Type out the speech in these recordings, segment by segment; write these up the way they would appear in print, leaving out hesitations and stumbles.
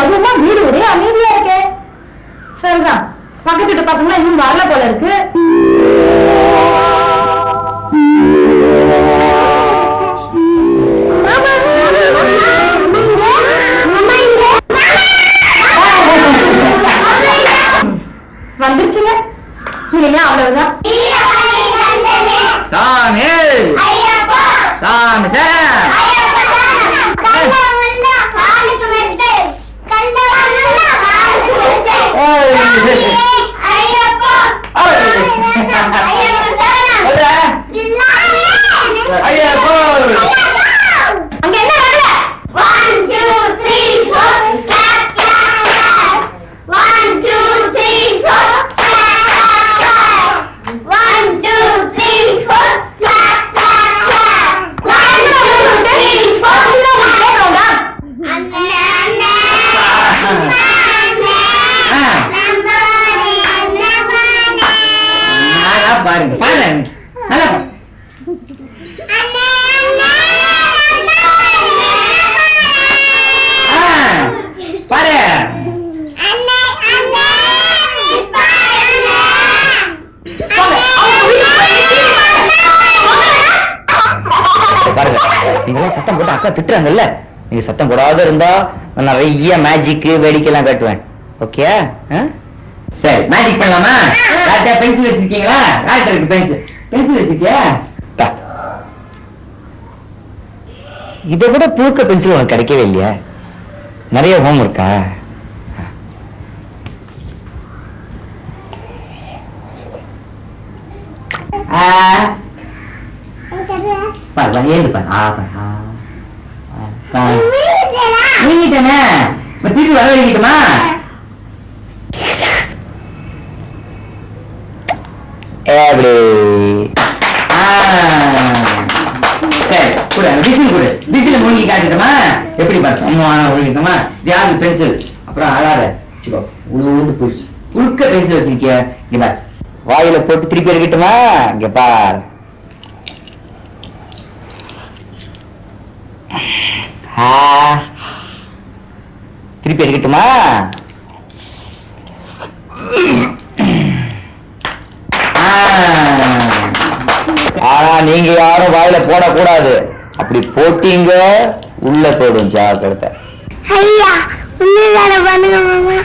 அதுமா வீடு ஒரே அமைதியா இருக்கே. சரிதான், பக்கத்து வீட்டு பசங்க இன்னும் வரல போல இருக்கு. வந்துருச்சுங்க. இல்லையா அவ்வளவுதான். சாமி சாமி சார் பாருங்க பாருங்க நல்லா பாரு பாருங்க. நீங்க சத்தம் போட்டு அக்கா திட்டுறாங்கல்ல, நீங்க சத்தம் போடாத இருந்தா நான் நிறைய மேஜிக் வேடிக்கை எல்லாம் காட்டுவேன். ஓகே சரி, மேஜிக் பண்ணலாமா? பென்சில் வச்சிருக்கீங்களா? இருக்கு பென்சில் வச்சிருக்கியா? இதை விட பூக்க பென்சில் உனக்கு கிடைக்கவே இல்லையா? நிறைய ஹோம் இருக்கா? திருப்பி வர வைக்கட்டுமா? மூழ்கி காட்டுமா? எப்படி பார்த்தோமா? பென்சில் அப்புறம் அழாத போயிடுச்சு. உருக்க பென்சில் வச்சிருக்கிய வாயில போட்டு திருப்பி இருக்கட்டுமா? இங்க பார். திருப்பி இருக்கட்டுமா? ஆனா நீங்க யாரும் வாயில போடக்கூடாது. அப்படி போட்டீங்க உள்ள போடும். ஜாக்கிரதை. ஐயா உண்மைதான பண்ணுங்க மாமா.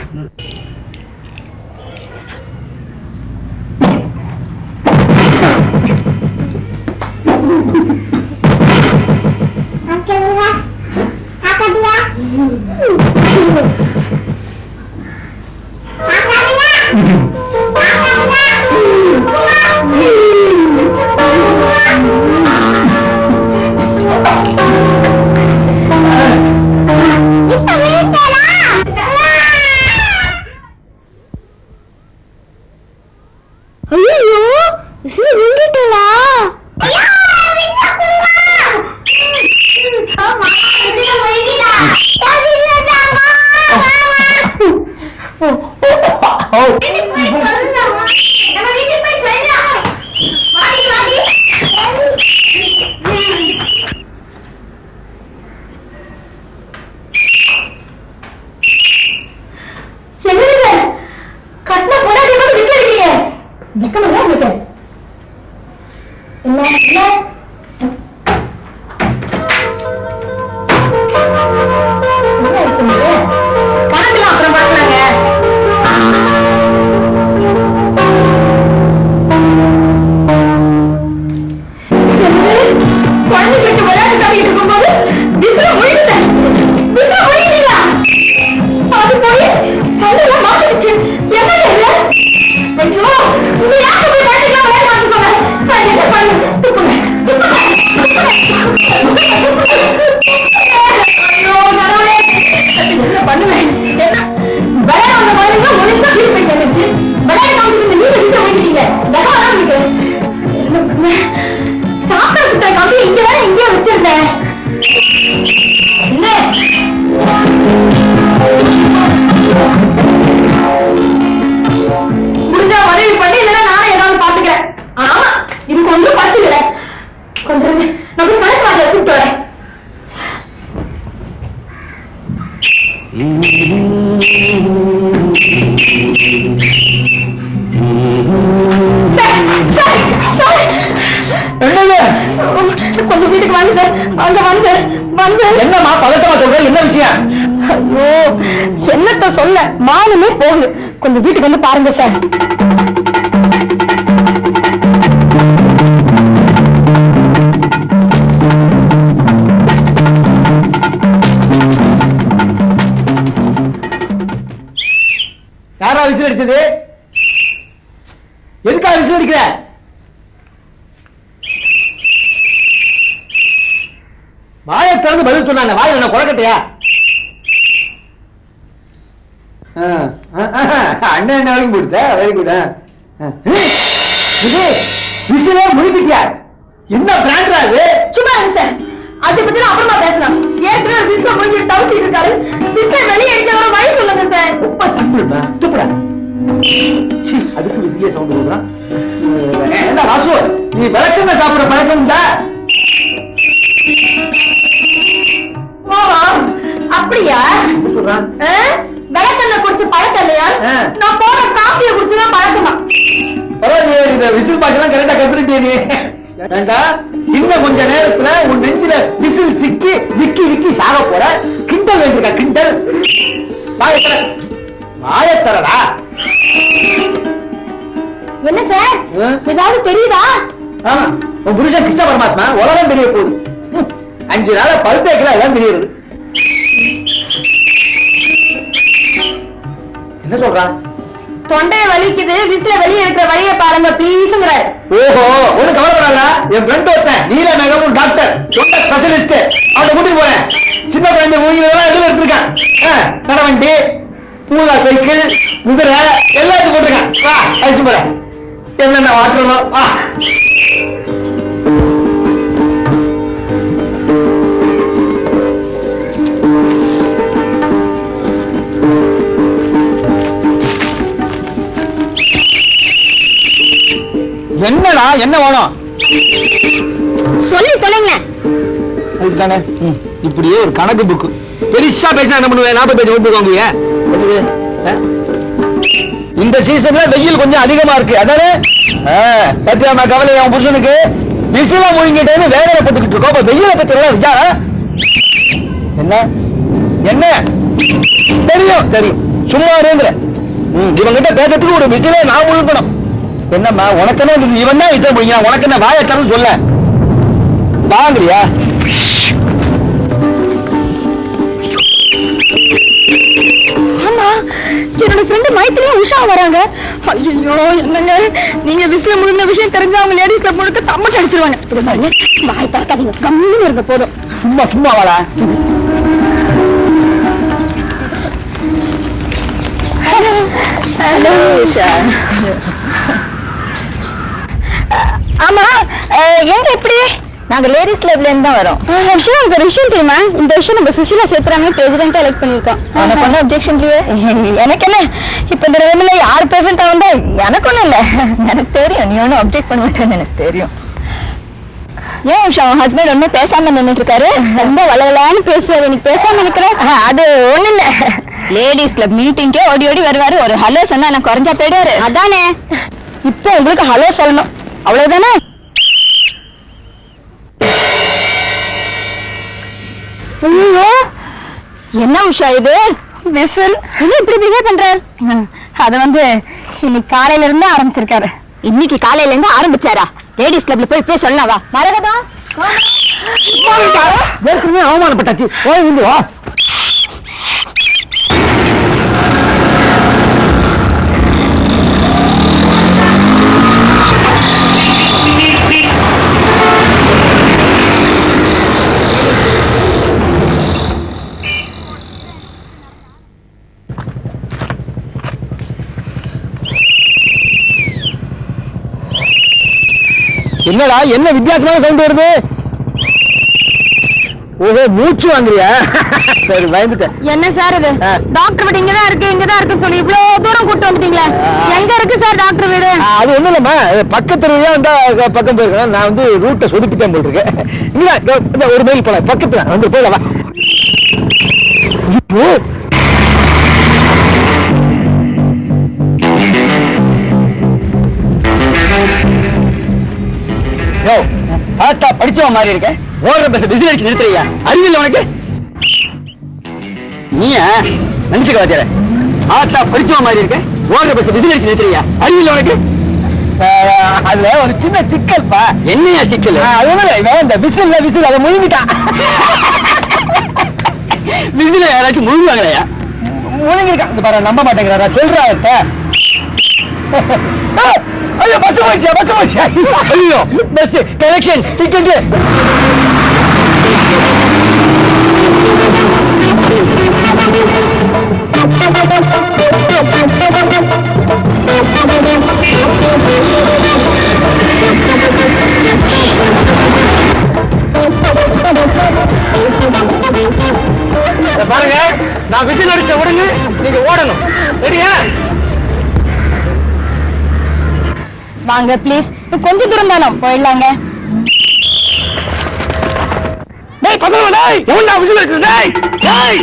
கொஞ்சம் வீட்டுக்கு வாங்க சார். அங்க வந்து வந்து என்னம்மா பதட்டமா சொல்ற? என்ன விஷயம்? ஐயோ என்னத்த சொல்ல, மானமே போகுது. கொஞ்சம் வீட்டுக்கு வந்து பாருங்க சார். யாரா விசில் அடிச்சது? எதுக்காக விசில் அடிக்கிற? வாயை திறந்து பதில் சொன்னாங்க. வாயில் என்ன குறைக்கட்டையா? அண்ணன் என்ன வரைக்கும் போடுத்த? Very good. விசிலே முடிக்கிட்டியா? என்ன பிராண்டா அது? சும்மா இருங்க சார், அதை பத்தி அப்புறமா பேசலாம். ஏற்கனவே விசில முடிஞ்சிட்டு தவிச்சிட்டு இருக்காரு. விசில வெளியே அடிக்கிற வழி சொல்லுங்க சார். ரொம்ப சிம்பிள். துப்புடா. அதுக்கு விசிலே சவுண்ட் கொடுக்குறான். என்ன வாசு, நீ விளக்கெண்ண சாப்பிட பழக்கம் உண்டா? அப்படியா சொல்றான். விளக்கெண்ண குடிச்ச பழக்கம் இல்லையா? நான் போன காப்பியை குடிச்சுதான் பழக்கமா. பரவாயில்லையே, இந்த விசில் பாட்டெல்லாம் கரெக்டா கத்துக்கிட்டே நீ. வேண்டா, இன்னும் கொஞ்ச நேரத்துல உன் நெஞ்சில விசில் சிக்கி விக்கி விக்கி சாக போற. கிண்டல் வேண்டியிருக்கா? கிண்டல். வாயத்தரடா. என்ன சார், ஏதாவது தெரியுதா? ஆமா, உன் புருஷன் கிருஷ்ண பரமாத்மா உலகம் தெரிய போகுது. 5 நாள பழுத்தேக்கல எல்லாம் தெரியுது. என்ன சொல்றான்? தொண்டைய வலிக்குது, விசில வெளியே இருக்கிற வழியை பாருங்க ப்ளீஸ்ங்கறாரு. ஓஹோ, ஒண்ணு கவலைப்படாத. என் ஃப்ரெண்ட் ஒருத்தன் நீல மேகம் டாக்டர், தொண்டை ஸ்பெஷலிஸ்ட், அவனை கூட்டிட்டு போறேன். சின்ன குழந்தை ஊழியெல்லாம் எதுல எடுத்திருக்கான். கடவண்டி, பூங்கா சைக்கிள், குதிரை எல்லாத்தையும் போட்டிருக்கான். வா, அழைச்சு போறேன். என்னென்ன வாட்டணும் வா. என்னடா, என்ன வேணும்? சொல்லி தொலைங்க. அதுதானே இப்படியே ஒரு கணக்கு புக்கு பெருசா பேசினா என்ன பண்ணுவேன்? 40 பேஜ் நோட் புக் வாங்குவீங்க. இந்த சீசன்ல வெயில் கொஞ்சம் அதிகமா இருக்கு, அதானே? பத்தியாமா கவலை அவன் புருஷனுக்கு விசில முழுங்கிட்டேன்னு வேலையை போட்டுக்கிட்டு இருக்கோம். அப்ப வெயில பத்தி எல்லாம் விசாரம் என்ன? என்ன தெரியும்? தெரியும், சும்மா இருந்துற. இவங்கிட்ட பேசுறதுக்கு ஒரு விசில நான் முழுக்கணும். என்னம்மா உனக்கு என்ன? இவன் தான் விசில முழுங்க, உனக்கு என்ன? வாயட்டாலும் சொல்ல வாங்குறியா? ஆமா, என்னோட ஃப்ரெண்ட் மைத்திரியா உஷா வராங்க. ஐயோ என்னங்க, நீங்க விசில முழுந்த விஷயம் தெரிஞ்சா அவங்க லேடிஸ் கிளப் முழுக்க தம்மட்டு அடிச்சிருவாங்க. வாய் பார்க்காதீங்க, கம்முன்னு இருக்க போதும். சும்மா சும்மா வாடா. ஹலோ உஷா. ஆமா, எங்க இப்படி? நாங்க லேடிஸ் கிளப்ல இருந்து தான் வரோம். ஒரு விஷயம் தெரியுமா? இந்த விஷயம் நம்ம சுசிலா சேத்ராமே பிரசிடென்ட்டா எலெக்ட் பண்ணிருக்கோம். எனக்கு ஒன்றும் அப்ஜெக்ஷன் இல்லையே. எனக்கு என்ன, இப்ப இந்த நிலைமையில யார் பிரசிடென்ட் ஆகுதா எனக்கு ஒண்ணும் இல்ல. எனக்கு தெரியும் நீ ஒன்னும் அப்ஜெக்ட் பண்ண மாட்டேன்னு எனக்கு தெரியும். ஏன் உஷா, உன் ஹஸ்பண்ட் ஒன்னும் பேசாம நின்றுட்டு இருக்காரு? ரொம்ப வளவலான்னு பேசுவாரு, எனக்கு பேசாம இருக்கிறேன். அது ஒண்ணு இல்ல, லேடிஸ் கிளப் மீட்டிங்கே ஓடி ஓடி வருவாரு. ஒரு ஹலோ சொன்னா எனக்கு குறைஞ்சா போயிடுவாரு. அதானே இப்போ உங்களுக்கு ஹலோ சொல்லணும், அவ்வளவுதானே? ஐயோ என்ன உஷா இது? விசில் இன்னும் இப்படி பிஹேவ் பண்றாரு? அது வந்து இன்னைக்கு காலையில இருந்து ஆரம்பிச்சிருக்காரு. இன்னைக்கு காலையில இருந்து ஆரம்பிச்சாரா? லேடிஸ் கிளப்ல போய் இப்பவே சொல்லவா? மரகதா ஏற்கனவே அவமானப்பட்டாச்சு. ஓய் வந்து வா. என்னடா, என்ன வித்தியாசமான சவுண்ட் வருது? ஓஹோ, மூச்சு வாங்குறியா? சரி, பயந்துட்டேன். என்ன சார் இது? டாக்டர் வீடு இங்கதான் இருக்கு சொல்லி இவ்வளவு தூரம் கூட்டு வந்துட்டீங்களா? எங்க இருக்கு சார் டாக்டர் வீடு? அது ஒண்ணும் இல்லம்மா, பக்கத்துல தான் பக்கம் போயிருக்கேன். நான் வந்து ரூட்டை சொதுப்பிட்டேன் போல் இருக்கேன். இங்க ஒரு மைல் போல பக்கத்துல வந்து போயிடவா. பார்த்தா படிச்சவன் மாதிரி இருக்க, ஓடுற பஸ் விசில் அடிச்சு நிறுத்துறியா? அறிவில்லை உனக்கு? நீயா நினைச்சுக்க வாத்தியார, பார்த்தா படிச்சவன் மாதிரி இருக்க, ஓடுற பஸ் விசில் அடிச்சு நிறுத்துறியா? அறிவில்லை உனக்கு? அதுல ஒரு சின்ன சிக்கல்ப்பா. என்னையா சிக்கல்? இவன் இந்த விசில் அதை முழுங்கிட்டான். விசில யாராச்சும் முழுங்குவாங்களையா? முழுங்கிருக்கான் பாரு, நம்ப மாட்டேங்கிறாரா? சொல்றா. ஐயோ பஸ் போயிடுச்சு. ஐயோ பஸ் கனெக்ஷன் டிக்கெட். பாருங்க, நான் விசில் அடிச்ச உடனே நீங்க ஓடணும். சரியா? வாங்க ப்ளீஸ், கொஞ்ச தூரம் தானே போயிடலாங்க. டேய் பசங்க, டேய் எவன்டா விசில் அடிச்சது? டேய் டேய்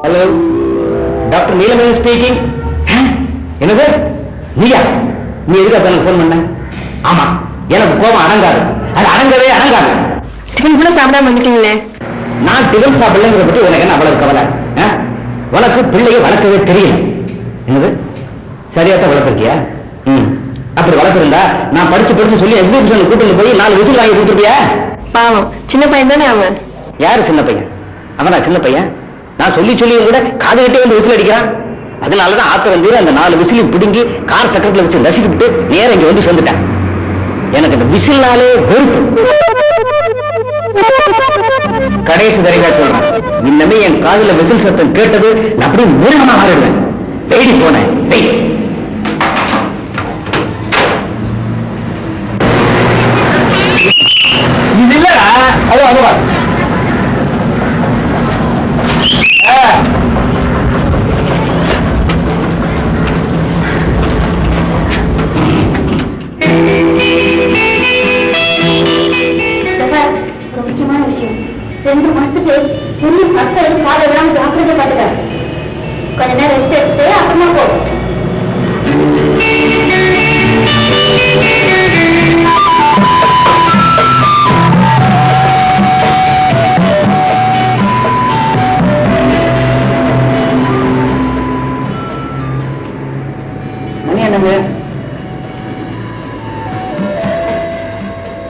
ஹலோ, டாக்டர் நீலமேகன் ஸ்பீக்கிங். என்னது நீயா? நீ எதுக்கு அப்ப எனக்கு ஃபோன் பண்ண? ஆமா, எனக்கு கோபம் அடங்காது. அது அடங்கவே அடங்காது. டிஃபன் கூட சாப்பிடாம வந்துட்டீங்களே. நான் டிஃபன் சாப்பிடலங்கிறத பத்தி உனக்கு என்ன அவ்வளவு கவலை? உனக்கு பிள்ளையை வளர்க்கவே தெரியல. என்னது சரியாத்தான் வளர்த்திருக்கியா? அப்படி வளர்த்திருந்தா நான் படிச்சு சொல்லி எக்ஸிபிஷன் கூட்டிட்டு போய் 4 விசில் வாங்கி கொடுத்துருப்பியா? பாவம், சின்ன பையன் தானே அவன். யாரு சின்ன பையன்? அவனா சின்ன பையன்? நான் சொல்லியும் கூட காது கட்டி வந்து விசில் அடிக்கிறான். அதனாலதான் ஆத்திரம் தீர அந்த 4 விசிலையும் பிடுங்கி கார் சக்கரத்துல வச்சு நசுக்கிட்டு நேரம் இங்க வந்து சேர்ந்துட்டேன். எனக்கு இந்த விசில்னாலே வெறுப்பு. கடைசி வரைக்கா சொல்றேன், இன்னமே என் காதுல விசில் சத்தம் கேட்டது நான் அப்படியே மிருகமா மாறிடுவேன். தேடி போனேன். இது இல்லடா, அதுவா முக்கியமான விஷயம். 2 மாசத்துக்கு புள்ளி சத்தம் காத விடாம ஜாக்கிரதை பாத்துக்க. கொஞ்ச நேரம் ரெஸ்ட் எடுத்துட்டு அப்புறமா போ. மணி என்னங்க?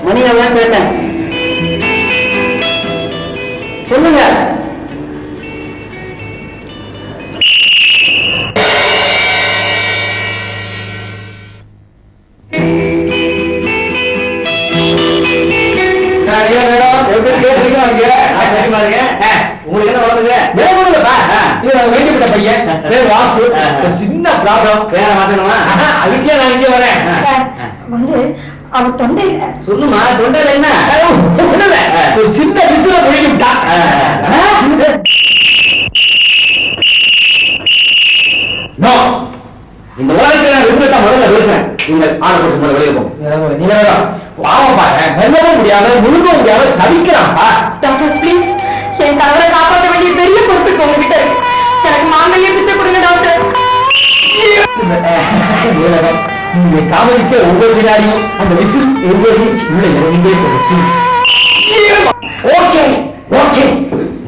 மணி எல்லாம் கேட்டேன், சொல்லுங்க. உங்களுக்கு என்ன வளர்ந்துங்க? வேண்டிப்பட்ட பையன் பேர் வாசு. சின்ன ப்ராப்ளம், வேற மாத்தணுமா? அதுக்கே நான் இங்க வரேன். வந்து அவன் தொண்டையில. சொல்லுமா, தொண்டையில என்ன? ஒரு சின்ன விசில முழுங்கி விட்டா. இந்த உலகத்துல நான் விருப்பத்தை முதல்ல விரும்புறேன். நீங்கள் ஆளை போட்டு போல வெளியே போகும். நீங்க பாவம் பாரு, மெல்லவும் முடியாம முழுங்க முடியாம தவிக்கிறான்ப்பா. டாக்டர் ப்ளீஸ், என் கணவரை காப்பாற்ற வேண்டிய பெரிய பொறுப்பு உங்ககிட்ட இருக்கு. எனக்கு மாமையே பிச்சை கொடுங்க டாக்டர். நீங்க காவலிக்க ஒவ்வொரு வினாடியும் அந்த விசில் ஒவ்வொரு உள்ள இறங்கிட்டே போகும். ஓகே ஓகே,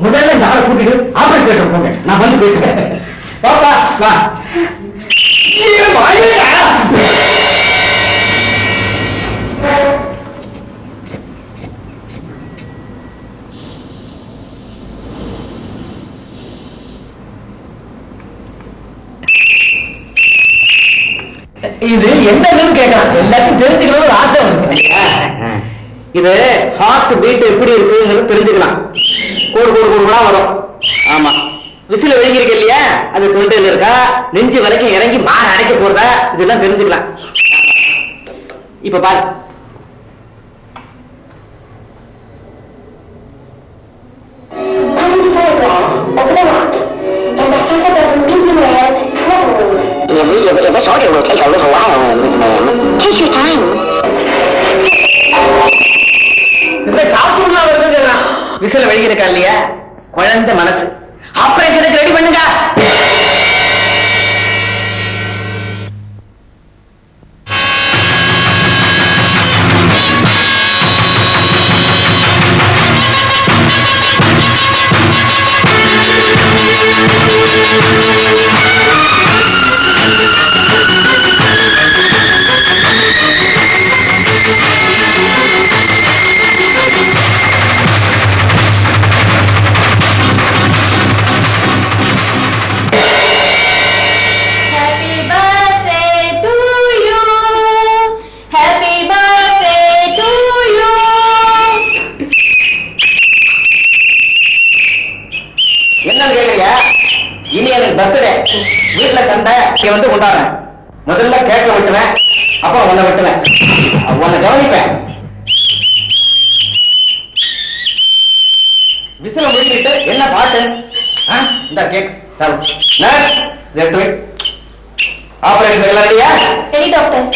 முதல்ல இந்த ஆளை கூட்டிட்டு ஆபரேட்டர் போங்க, நான் வந்து பேசுறேன். பாப்பா வா. இது என்னன்னு கேட்கலாம், எல்லாத்தையும் தெரிஞ்சுக்கணும்னு ஆசை வந்து. இது ஹார்ட் பீட் எப்படி இருக்குங்கிறது தெரிஞ்சுக்கலாம். கோடு கோடு கோடுகளா வரும். ஆமா, விசில விழுங்கிருக்கு இல்லையா, அது தொண்டையில இருக்கா, நெஞ்சு வரைக்கும் இறங்கி மாற அடைக்க போறதா, இதெல்லாம் தெரிஞ்சுக்கலாம். இப்ப பாரு, If this order will take a little while, ma'am. Take your time. காப்பூர்லாம் வருது விசில வெளியிருக்கா இல்லையா குழந்தை மனசு ஆபரேஷனுக்கு ரெடி பண்ணுங்க. பர்த்டே வீட்டுல சண்டை இங்க வந்து கொண்டாடுறேன். முதல்ல கேட்க விட்டுவேன், அப்புறம் உன்னை விட்டுவேன், உன்னை கவனிப்பேன். விசில முடிச்சுட்டு என்ன பாட்டு? இந்த கேக் சார் ஆபரேஷன் எல்லாம் ரெடியா? Ready doctor.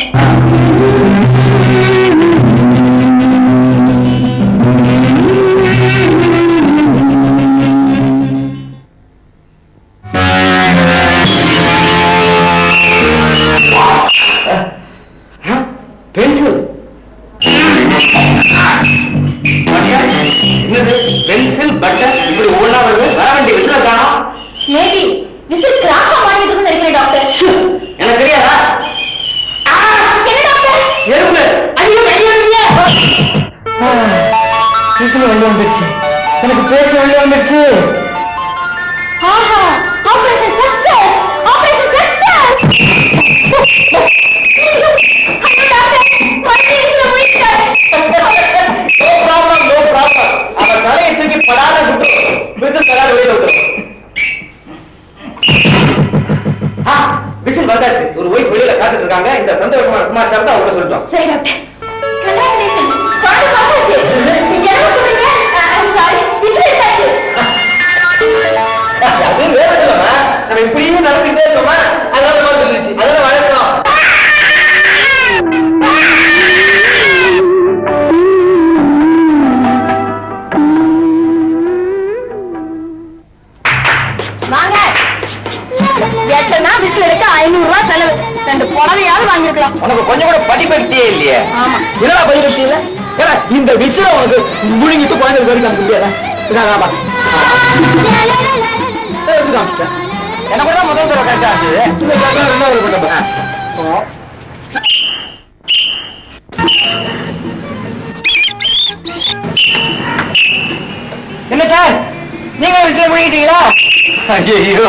பென்சில் என்னது? பென்சில் பட்டர் இப்படி ஒவ்வொன்றா வருது. வர வேண்டிய விசில காணோம். மேபி விசில் கிராக்கா மாட்டிட்டு நினைக்கிறேன் டாக்டர். எனக்கு தெரியாதா? என்ன டாக்டர்? எறும்பு ஐயோ கையில விசில வெளியே வந்துருச்சு. எனக்கு பேச்சு வெளியே வந்துருச்சு. ஆஹா, operation success. Operation success. Whistle வந்தாச்சு. ஒரு ஒய்ஃப் வெளியில காத்துட்டு இருக்காங்க. இந்த சந்தோஷமான சமாச்சாரத்தை அவங்க சொல்லிட்டோம். சரி டாக்டர். கங்க்ராச்சுலேஷன்ஸ். காடு பார்த்தாச்சு. என்ன சொல்றீங்க? I'm sorry. விசில் எடுத்தாச்சு. அது வேற இல்லம்மா. நம்ம இப்படியும் நடந்துட்டே இருக்கோமா? அதனால மாதிரி இருந்துச்சு. அதெல்லாம் வழக்கம். வாங்க. எட்டனா விசில் எடுக்க 500 ரூபாய் செலவு. 2 புடவையாவது வாங்கிருக்கலாம். உனக்கு கொஞ்சம் கூட படிப்படியே இல்லையே. ஆமா. என்னடா படிப்படி இல்ல? ஏன்னா இந்த விசில உனக்கு முழுங்கிட்டு குழந்தை வரைக்கும் நமக்கு முடியாதா? என்ன கூட முதல் தடவை கரெக்டா இருந்தது. ரெண்டாவது கொண்டு என்ன சார், நீங்க விசில முடிக்கிட்டீங்களா? ஐயோ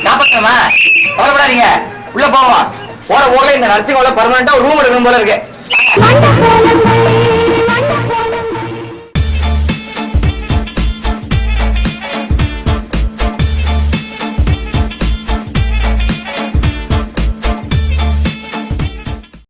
நான் பக்கமா கவலைப்படாதீங்க. உள்ள போவோம். போற ஊர்ல இந்த நர்சிங் ஹோம்ல பர்மனண்டா ஒரு ரூம் எடுக்கணும் போல இருக்கு.